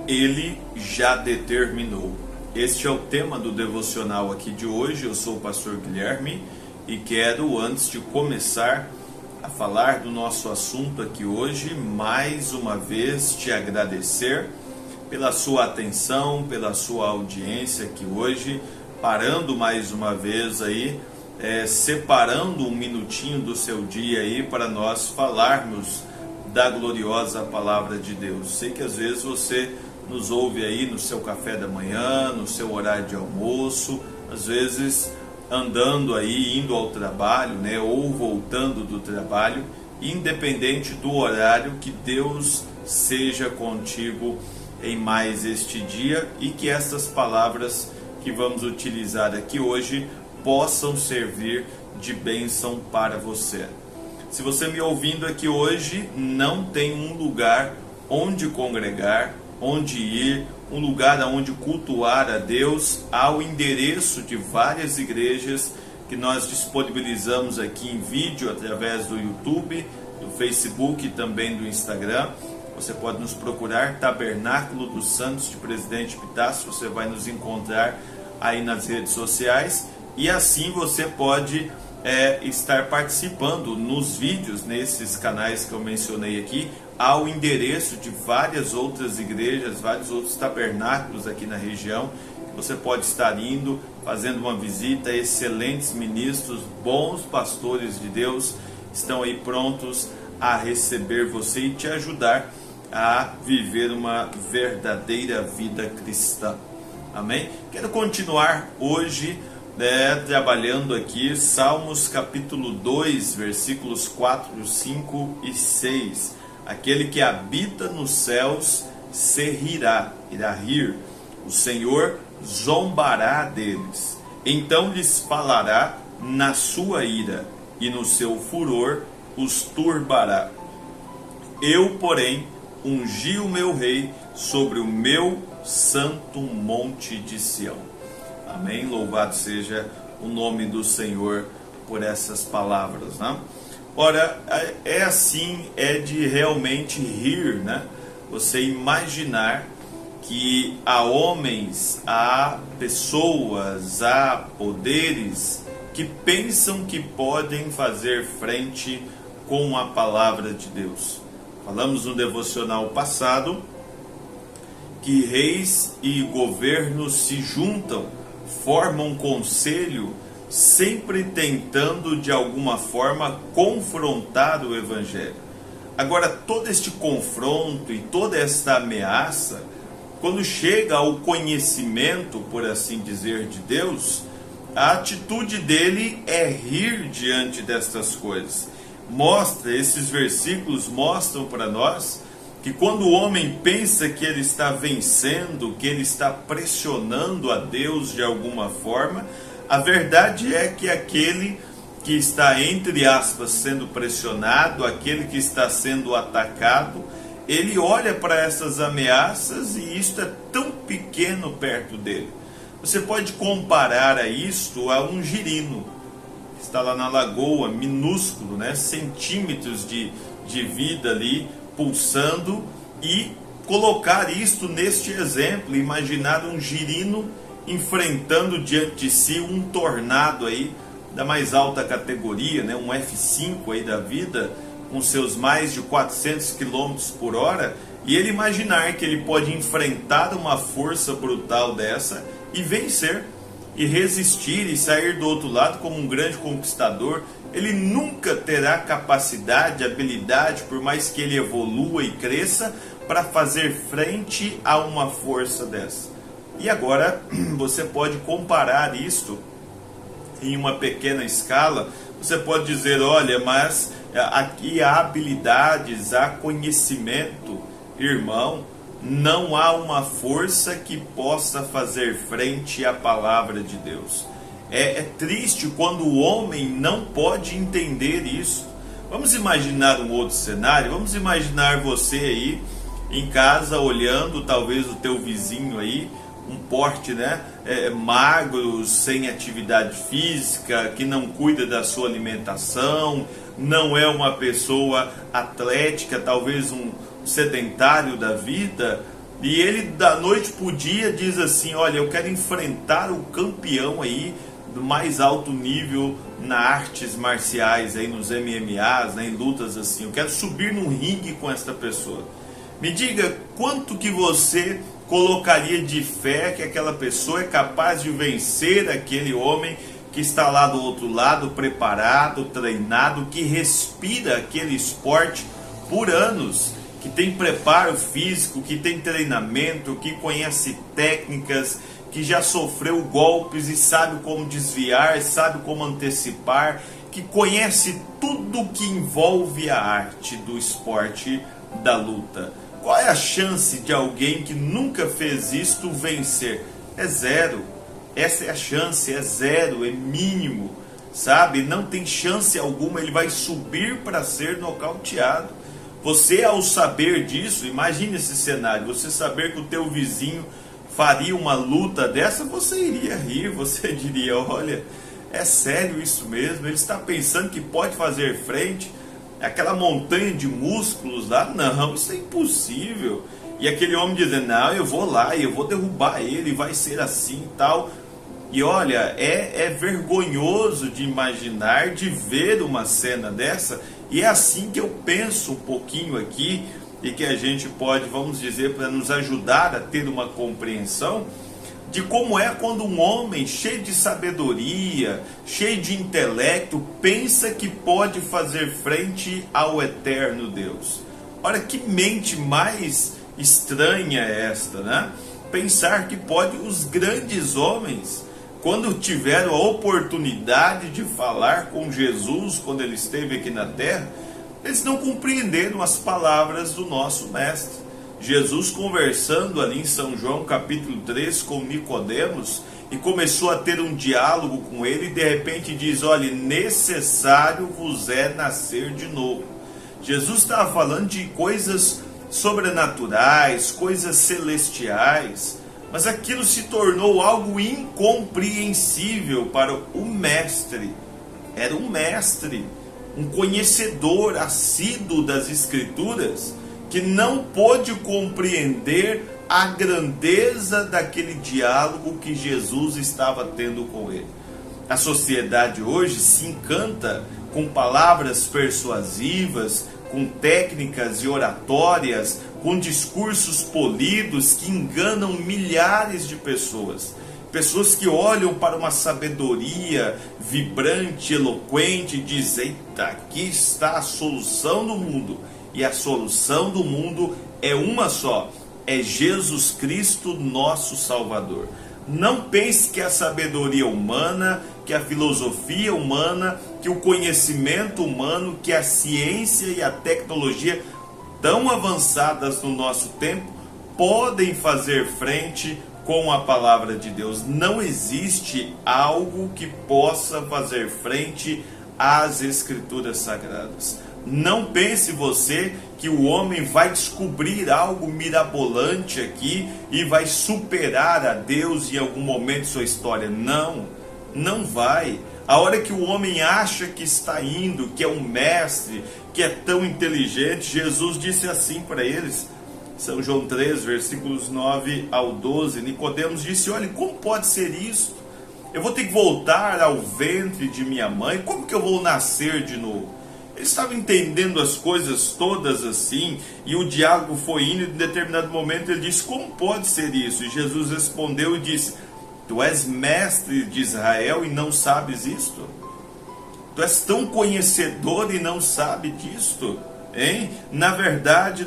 Ele já determinou. Este é o tema do devocional aqui de hoje. Eu sou o pastor Guilherme e quero, antes de começar a falar do nosso assunto aqui hoje, mais uma vez te agradecer pela sua atenção, pela sua audiência aqui hoje, parando mais uma vez aí, separando um minutinho do seu dia aí para nós falarmos da gloriosa palavra de Deus. Sei que às vezes você nos ouve aí no seu café da manhã, no seu horário de almoço, às vezes andando aí, indo ao trabalho, né, ou voltando do trabalho. Independente do horário, que Deus seja contigo em mais este dia e que essas palavras que vamos utilizar aqui hoje possam servir de bênção para você. Se você me ouvindo aqui hoje não tem um lugar onde congregar, onde ir, um lugar onde cultuar a Deus, há o endereço de várias igrejas que nós disponibilizamos aqui em vídeo através do YouTube, do Facebook e também do Instagram. Você pode nos procurar, Tabernáculo dos Santos de Presidente Epitácio, você vai nos encontrar aí nas redes sociais e assim você pode estar participando nos vídeos, nesses canais que eu mencionei aqui. Há o endereço de várias outras igrejas, vários outros tabernáculos aqui na região, que você pode estar indo, fazendo uma visita. Excelentes ministros, bons pastores de Deus estão aí prontos a receber você e te ajudar a viver uma verdadeira vida cristã. Amém? Quero continuar hoje trabalhando aqui Salmos capítulo 2, versículos 4, 5 e 6. Aquele que habita nos céus se rirá, irá rir. O Senhor zombará deles. Então lhes falará na sua ira, e no seu furor os turbará. Eu, porém, ungi o meu rei sobre o meu santo monte de Sião. Amém? Louvado seja o nome do Senhor por essas palavras, né? Ora, é assim, é de realmente rir, né? Você imaginar que há homens, há pessoas, há poderes que pensam que podem fazer frente com a palavra de Deus. Falamos no devocional passado que reis e governos se juntam, formam um conselho, sempre tentando de alguma forma confrontar o Evangelho. Agora, todo este confronto e toda esta ameaça, quando chega ao conhecimento, por assim dizer, de Deus, a atitude dele é rir diante destas coisas. Esses versículos mostram para nós que quando o homem pensa que ele está vencendo, que ele está pressionando a Deus de alguma forma, a verdade é que aquele que está, entre aspas, sendo pressionado, aquele que está sendo atacado, ele olha para essas ameaças e isto é tão pequeno perto dele. Você pode comparar a isto a um girino que está lá na lagoa, minúsculo, né? Centímetros de vida ali, pulsando, e colocar isto neste exemplo, imaginar um girino enfrentando diante de si um tornado aí da mais alta categoria, né? Um F5 aí da vida, com seus mais de 400 km por hora, e ele imaginar que ele pode enfrentar uma força brutal dessa e vencer, e resistir e sair do outro lado como um grande conquistador. Ele nunca terá capacidade, habilidade, por mais que ele evolua e cresça, para fazer frente a uma força dessa. E agora você pode comparar isto em uma pequena escala. Você pode dizer, olha, mas aqui há habilidades, há conhecimento. Irmão, não há uma força que possa fazer frente à palavra de Deus. É triste quando o homem não pode entender isso. Vamos imaginar um outro cenário. Vamos imaginar você aí em casa olhando, talvez o teu vizinho aí, um porte, né, magro, sem atividade física, que não cuida da sua alimentação, não é uma pessoa atlética, talvez um sedentário da vida, E ele da noite pro dia diz assim: olha, eu quero enfrentar o campeão aí do mais alto nível nas artes marciais, aí nos MMAs, né, em lutas assim. Eu quero subir num ringue com esta pessoa. Me diga quanto que você colocaria de fé que aquela pessoa é capaz de vencer aquele homem que está lá do outro lado, preparado, treinado, que respira aquele esporte por anos, que tem preparo físico, que tem treinamento, que conhece técnicas, que já sofreu golpes e sabe como desviar, sabe como antecipar, que conhece tudo que envolve a arte do esporte da luta. Qual é a chance de alguém que nunca fez isto vencer? É zero. Essa é a chance, é zero, é mínimo, sabe? Não tem chance alguma, ele vai subir para ser nocauteado. Você, ao saber disso, imagine esse cenário, você saber que o teu vizinho faria uma luta dessa, você iria rir, você diria: olha, é sério isso mesmo? Ele está pensando que pode fazer frente àquela montanha de músculos lá? Não, isso é impossível. E aquele homem dizendo: não, eu vou lá e eu vou derrubar ele, vai ser assim e tal. E olha, é vergonhoso de imaginar, de ver uma cena dessa. E é assim que eu penso um pouquinho aqui, e que a gente pode, vamos dizer, para nos ajudar a ter uma compreensão de como é quando um homem cheio de sabedoria, cheio de intelecto, pensa que pode fazer frente ao eterno Deus. Olha que mente mais estranha é esta, né? Pensar que pode, os grandes homens, quando tiveram a oportunidade de falar com Jesus, quando ele esteve aqui na terra, eles não compreenderam as palavras do nosso mestre. Jesus conversando ali em São João capítulo 3 com Nicodemos, e começou a ter um diálogo com ele, e de repente diz: olha, necessário vos é nascer de novo. Jesus estava falando de coisas sobrenaturais, coisas celestiais, mas aquilo se tornou algo incompreensível para o mestre. Era um mestre, um conhecedor assíduo das Escrituras, que não pôde compreender a grandeza daquele diálogo que Jesus estava tendo com ele. A sociedade hoje se encanta com palavras persuasivas, com técnicas e oratórias, com discursos polidos que enganam milhares de pessoas. Pessoas que olham para uma sabedoria vibrante, eloquente, e dizem: eita, aqui está a solução do mundo. E a solução do mundo é uma só: é Jesus Cristo, nosso Salvador. Não pense que a sabedoria humana, que a filosofia humana, que o conhecimento humano, que a ciência e a tecnologia tão avançadas no nosso tempo podem fazer frente com a palavra de Deus. Não existe algo que possa fazer frente às Escrituras Sagradas. Não pense você que o homem vai descobrir algo mirabolante aqui e vai superar a Deus em algum momento de sua história. Não, não vai. A hora que o homem acha que está indo, que é um mestre, que é tão inteligente, Jesus disse assim para eles, São João 3, versículos 9 ao 12, Nicodemos disse: olha, como pode ser isso? Eu vou ter que voltar ao ventre de minha mãe? Como que eu vou nascer de novo? Ele estava entendendo as coisas todas assim, e o diálogo foi indo, e em determinado momento ele disse: como pode ser isso? E Jesus respondeu e disse: tu és mestre de Israel e não sabes isto? Tu és tão conhecedor e não sabe disto? Hein? Na verdade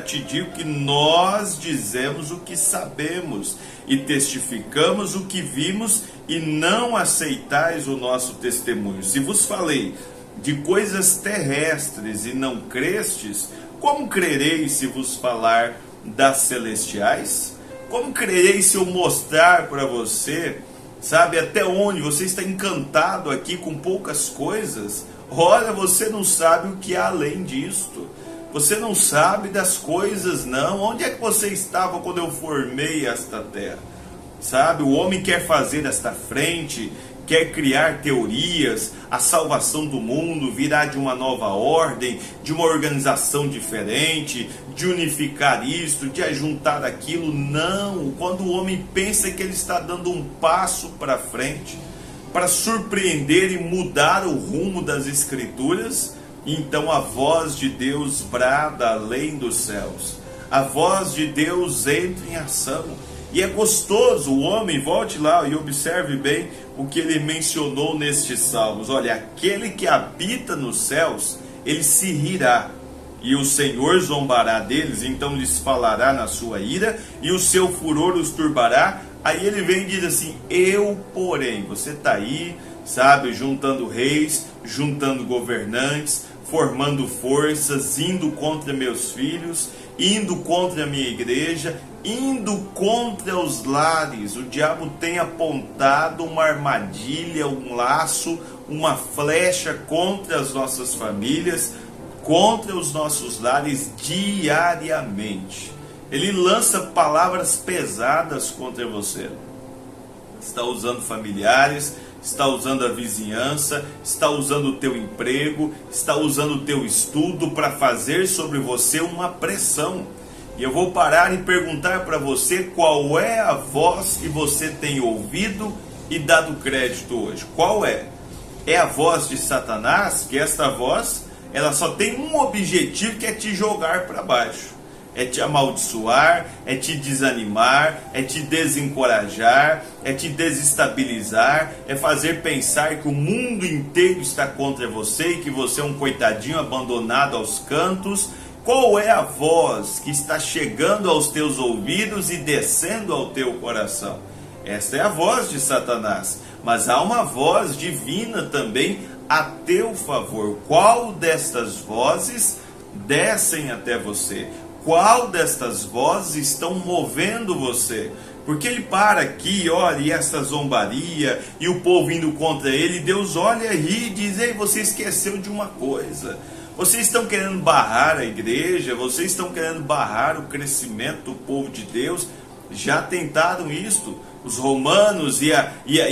te digo que nós dizemos o que sabemos e testificamos o que vimos, e não aceitais o nosso testemunho. Se vos falei de coisas terrestres e não crestes, como crereis se vos falar das celestiais? Como crereis se eu mostrar para você, sabe, até onde você está encantado aqui com poucas coisas? Ora, você não sabe o que há além disto. Você não sabe das coisas, não. Onde é que você estava quando eu formei esta terra? Sabe, o homem quer fazer esta frente quer criar teorias, a salvação do mundo virá de uma nova ordem, de uma organização diferente, de unificar isto, de ajuntar aquilo. Não, quando o homem pensa que ele está dando um passo para frente, para surpreender e mudar o rumo das Escrituras, então a voz de Deus brada além dos céus. A voz de Deus entra em ação. E é gostoso, o homem, volte lá e observe bem o que ele mencionou nestes salmos. Olha, aquele que habita nos céus, ele se rirá, e o Senhor zombará deles, então lhes falará na sua ira, e o seu furor os turbará. Aí ele vem e diz assim: eu, porém, você está aí, sabe, juntando reis, juntando governantes, formando forças, indo contra meus filhos, indo contra a minha igreja, indo contra os lares. O diabo tem apontado uma armadilha, um laço, uma flecha contra as nossas famílias, contra os nossos lares diariamente. Ele lança palavras pesadas contra você. Está usando familiares, está usando a vizinhança, está usando o teu emprego, está usando o teu estudo para fazer sobre você uma pressão. E eu vou parar e perguntar para você qual é a voz que você tem ouvido e dado crédito hoje. Qual é? É a voz de Satanás? Que esta voz, ela só tem um objetivo, que é te jogar para baixo. É te amaldiçoar, é te desanimar, é te desencorajar, é te desestabilizar, é fazer pensar que o mundo inteiro está contra você e que você é um coitadinho abandonado aos cantos. Qual é a voz que está chegando aos teus ouvidos e descendo ao teu coração? Esta é a voz de Satanás, mas há uma voz divina também a teu favor. Qual destas vozes descem até você? Qual destas vozes estão movendo você? Porque ele para aqui, olha, e essa zombaria, e o povo indo contra ele, Deus olha e ri e diz: ei, você esqueceu de uma coisa. Vocês estão querendo barrar a igreja, vocês estão querendo barrar o crescimento do povo de Deus. Já tentaram isto. Os romanos e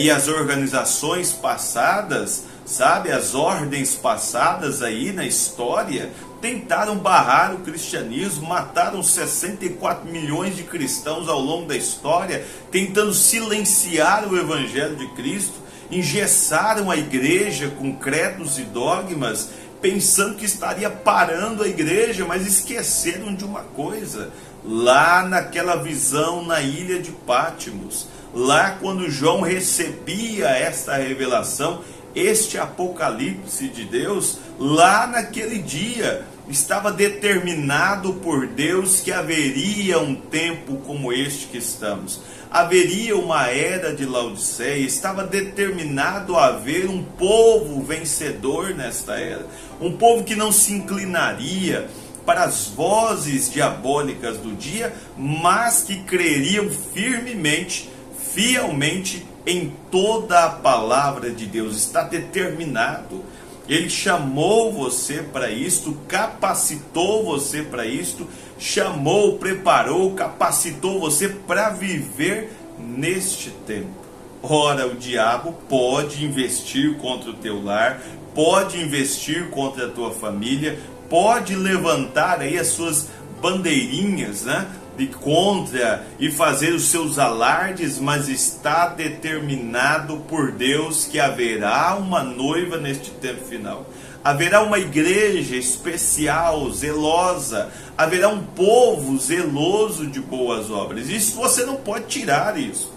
as organizações passadas, sabe, as ordens passadas aí na história, tentaram barrar o cristianismo, mataram 64 milhões de cristãos ao longo da história, tentando silenciar o evangelho de Cristo, engessaram a igreja com credos e dogmas, pensando que estaria parando a igreja, mas esqueceram de uma coisa. Lá naquela visão na ilha de Pátimos, lá quando João recebia esta revelação, este apocalipse de Deus, lá naquele dia, estava determinado por Deus que haveria um tempo como este que estamos. Haveria uma era de Laodiceia, estava determinado a haver um povo vencedor nesta era. Um povo que não se inclinaria para as vozes diabólicas do dia, mas que creriam firmemente, fielmente em toda a palavra de Deus. Está determinado. Ele chamou você para isto, capacitou você para isto, chamou, preparou, capacitou você para viver neste tempo. Ora, o diabo pode investir contra o teu lar, pode investir contra a tua família, pode levantar aí as suas bandeirinhas, né, de contra e fazer os seus alardes, mas está determinado por Deus que haverá uma noiva neste tempo final. Haverá uma igreja especial, zelosa, haverá um povo zeloso de boas obras. Isso você não pode tirar isso.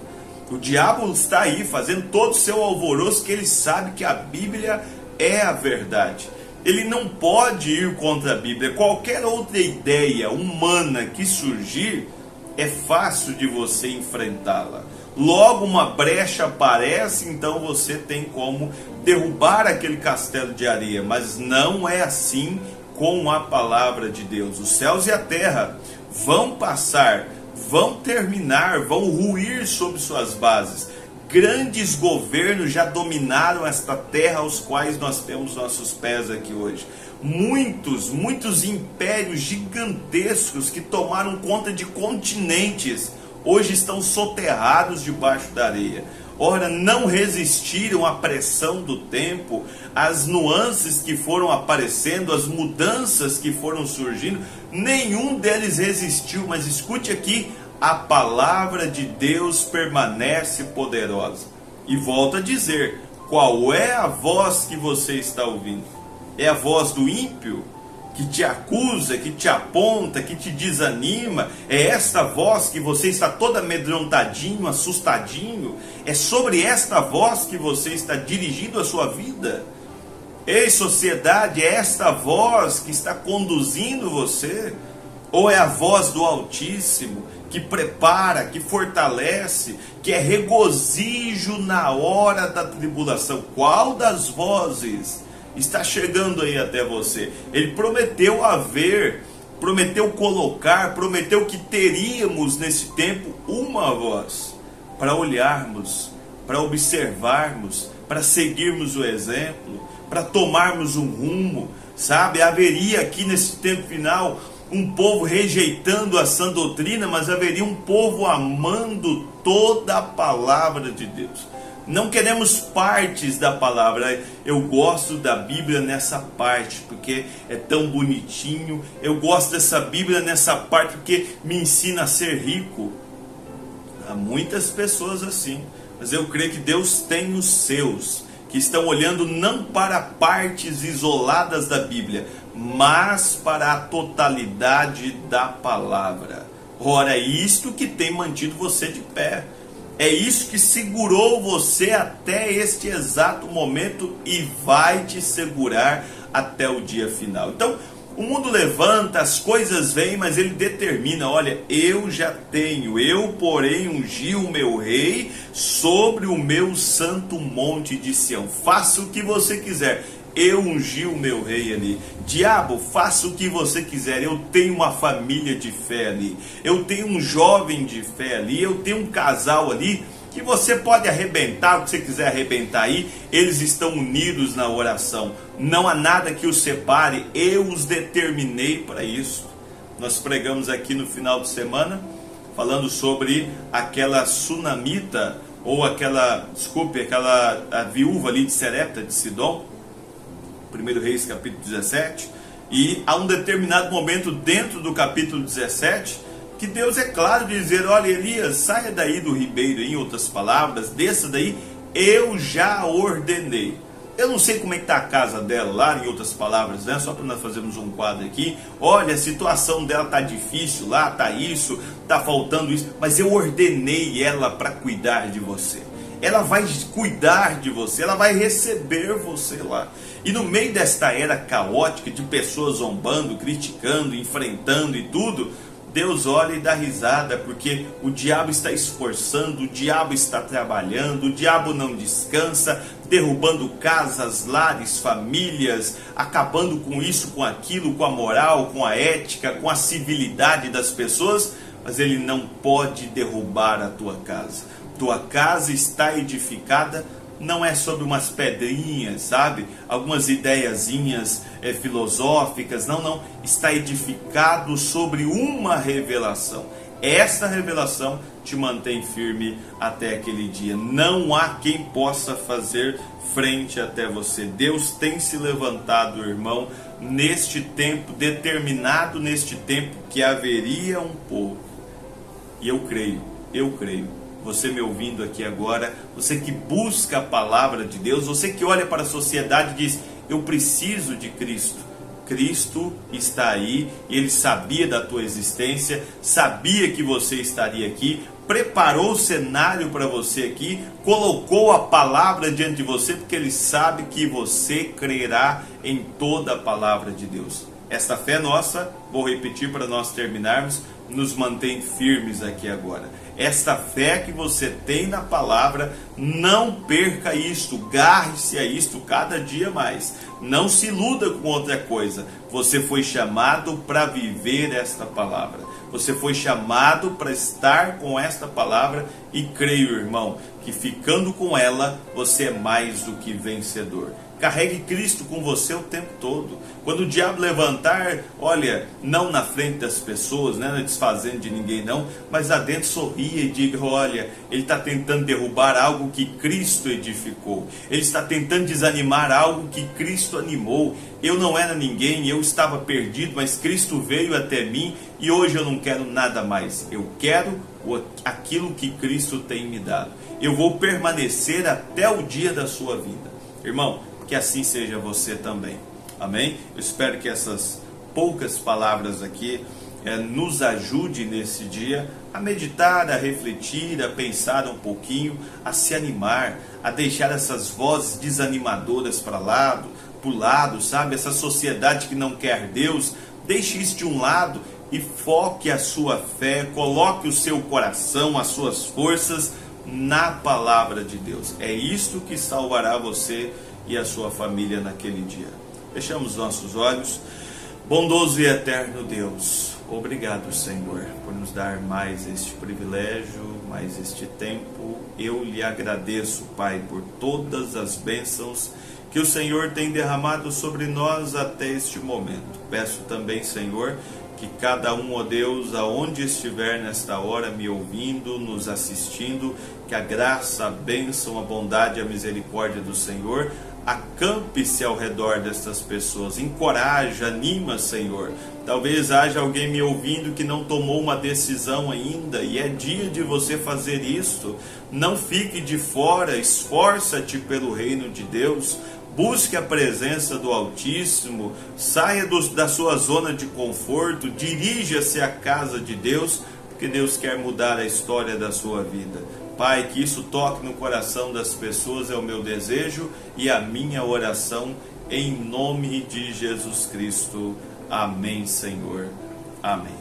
O diabo está aí fazendo todo o seu alvoroço, que ele sabe que a Bíblia é a verdade. Ele não pode ir contra a Bíblia. Qualquer outra ideia humana que surgir, é fácil de você enfrentá-la. Logo uma brecha aparece, então você tem como derrubar aquele castelo de areia. Mas não é assim com a palavra de Deus. Os céus e a terra vão passar, vão terminar, vão ruir sobre suas bases. Grandes governos já dominaram esta terra aos quais nós temos nossos pés aqui hoje. Muitos impérios gigantescos que tomaram conta de continentes, hoje estão soterrados debaixo da areia. ora, não resistiram à pressão do tempo, às nuances que foram aparecendo, às mudanças que foram surgindo, nenhum deles resistiu. Mas escute aqui, a palavra de Deus permanece poderosa. E volto a dizer, qual é a voz que você está ouvindo? É a voz do ímpio? Que te acusa, que te aponta, que te desanima? É esta voz que você está todo amedrontadinho, assustadinho? É sobre esta voz que você está dirigindo a sua vida? Ei, sociedade, é esta voz que está conduzindo você? Ou é a voz do Altíssimo, que prepara, que fortalece, que é regozijo na hora da tribulação? Qual das vozes está chegando aí até você? Ele prometeu haver, prometeu colocar, prometeu que teríamos nesse tempo uma voz para olharmos, para observarmos, para seguirmos o exemplo, para tomarmos um rumo, sabe? Haveria aqui nesse tempo final um povo rejeitando a sã doutrina, mas haveria um povo amando toda a palavra de Deus. Não queremos partes da palavra. Eu gosto da Bíblia nessa parte, porque é tão bonitinho. Eu gosto dessa Bíblia nessa parte, porque me ensina a ser rico. Há muitas pessoas assim, mas eu creio que Deus tem os seus, que estão olhando não para partes isoladas da Bíblia, mas para a totalidade da palavra. Ora, é isto que tem mantido você de pé. É isso que segurou você até este exato momento e vai te segurar até o dia final. Então, o mundo levanta, as coisas vêm, mas ele determina, olha, eu já tenho, eu porém ungi o meu rei sobre o meu santo monte de Sião. Faça o que você quiser. Eu ungi o meu rei ali. Diabo, faça o que você quiser. Eu tenho uma família de fé ali. Eu tenho um jovem de fé ali. Eu tenho um casal ali que você pode arrebentar o que você quiser arrebentar aí. Eles estão unidos na oração. Não há nada que os separe. Eu os determinei para isso. Nós pregamos aqui no final de semana, falando sobre aquela sunamita, ou aquela a viúva ali de Serepta, de Sidom. 1 Reis capítulo 17, e há um determinado momento dentro do capítulo 17, que Deus é claro de dizer, olha Elias, saia daí do ribeiro, em outras palavras, desça daí, eu já ordenei. Eu não sei como é que está a casa dela lá, em outras palavras, né? Só para nós fazermos um quadro aqui, olha, a situação dela está difícil lá, está isso, está faltando isso, mas eu ordenei ela para cuidar de você. Ela vai cuidar de você, ela vai receber você lá. E no meio desta era caótica de pessoas zombando, criticando, enfrentando e tudo, Deus olha e dá risada, porque o diabo está esforçando, o diabo está trabalhando, o diabo não descansa, derrubando casas, lares, famílias, acabando com isso, com aquilo, com a moral, com a ética, com a civilidade das pessoas, mas ele não pode derrubar a tua casa. Tua casa está edificada, não é sobre umas pedrinhas, sabe? Algumas ideiazinhas filosóficas, não. Está edificado sobre uma revelação. Essa revelação te mantém firme até aquele dia. Não há quem possa fazer frente até você. Deus tem se levantado, irmão, neste tempo, determinado neste tempo, que haveria um povo. E eu creio. Você me ouvindo aqui agora, você que busca a palavra de Deus, você que olha para a sociedade e diz, eu preciso de Cristo. Cristo está aí, Ele sabia da tua existência, sabia que você estaria aqui, preparou o cenário para você aqui, colocou a palavra diante de você, porque Ele sabe que você crerá em toda a palavra de Deus. Esta fé nossa, vou repetir para nós terminarmos, nos mantém firmes aqui agora. Esta fé que você tem na palavra, não perca isto, garre-se a isto cada dia mais. Não se iluda com outra coisa. Você foi chamado para viver esta palavra. Você foi chamado para estar com esta palavra e creio, irmão, que ficando com ela, você é mais do que vencedor. Carregue Cristo com você o tempo todo. Quando o diabo levantar, olha, não na frente das pessoas, não é desfazendo de ninguém não, mas lá dentro sorria e diga, olha, ele está tentando derrubar algo que Cristo edificou. Ele está tentando desanimar algo que Cristo animou. Eu não era ninguém, eu estava perdido, mas Cristo veio até mim e hoje eu não quero nada mais. Eu quero aquilo que Cristo tem me dado. Eu vou permanecer até o dia da sua vida. Irmão, que assim seja você também. Amém? Eu espero que essas poucas palavras aqui nos ajude nesse dia a meditar, a refletir, a pensar um pouquinho, a se animar, a deixar essas vozes desanimadoras para lado, sabe? Essa sociedade que não quer Deus, deixe isso de um lado e foque a sua fé, coloque o seu coração, as suas forças na palavra de Deus. É isto que salvará você e a sua família naquele dia. Fechamos nossos olhos. Bondoso e eterno Deus, obrigado, Senhor, por nos dar mais este privilégio, mais este tempo. Eu lhe agradeço, Pai, por todas as bênçãos que o Senhor tem derramado sobre nós até este momento. Peço também, Senhor, que cada um, ó Deus, aonde estiver nesta hora me ouvindo, nos assistindo, que a graça, a bênção, a bondade e a misericórdia do Senhor acampe-se ao redor destas pessoas. Encoraja, anima, Senhor. Talvez haja alguém me ouvindo que não tomou uma decisão ainda, e é dia de você fazer isto. Não fique de fora, esforça-te pelo reino de Deus. Busque a presença do Altíssimo, saia da sua zona de conforto, dirija-se à casa de Deus, porque Deus quer mudar a história da sua vida. Pai, que isso toque no coração das pessoas é o meu desejo e a minha oração, em nome de Jesus Cristo. Amém, Senhor. Amém.